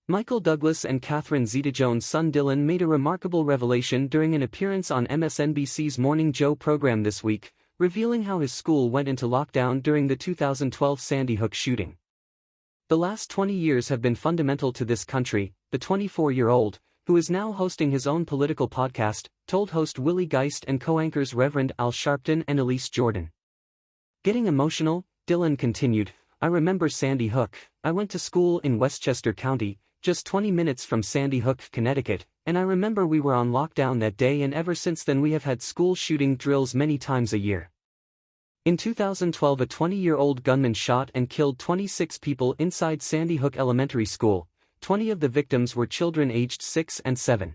Michael Douglas and Catherine Zeta-Jones' son Dylan made a remarkable revelation during an appearance on MSNBC's Morning Joe program this week, revealing how his school went into lockdown during the 2012 Sandy Hook shooting. The last 20 years have been fundamental to this country, the 24-year-old, who is now hosting his own political podcast, told host Willie Geist and co-anchors Reverend Al Sharpton and Elise Jordan. Getting emotional, Dylan continued, "I remember Sandy Hook. I went to school in Westchester County, just 20 minutes from Sandy Hook, Connecticut, and I remember we were on lockdown that day, and ever since then we have had school shooting drills many times a year." In 2012, a 20-year-old gunman shot and killed 26 people inside Sandy Hook Elementary School. 20 of the victims were children aged 6 and 7.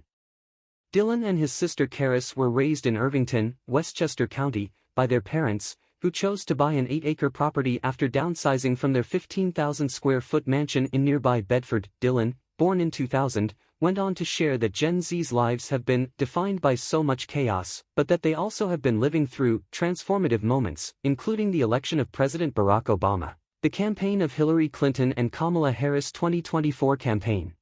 Dylan and his sister Karis were raised in Irvington, Westchester County, by their parents, who chose to buy an 8-acre property after downsizing from their 15,000-square-foot mansion in nearby Bedford. Dylan, born in 2000, went on to share that Gen Z's lives have been defined by so much chaos, but that they also have been living through transformative moments, including the election of President Barack Obama, the campaign of Hillary Clinton, and Kamala Harris' 2024 campaign.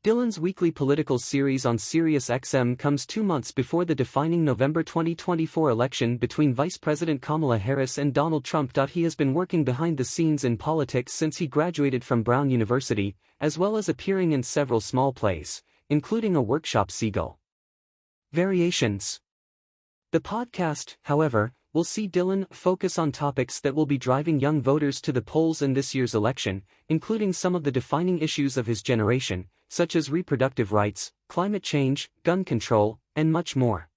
Dylan's weekly political series on SiriusXM comes 2 months before the defining November 2024 election between Vice President Kamala Harris and Donald Trump. He has been working behind the scenes in politics since he graduated from Brown University, as well as appearing in several small plays, including a workshop Seagull Variations. The podcast, however, will see Dylan focus on topics that will be driving young voters to the polls in this year's election, including some of the defining issues of his generation, such as reproductive rights, climate change, gun control, and much more.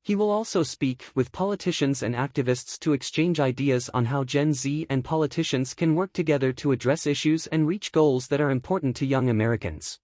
He will also speak with politicians and activists to exchange ideas on how Gen Z and politicians can work together to address issues and reach goals that are important to young Americans.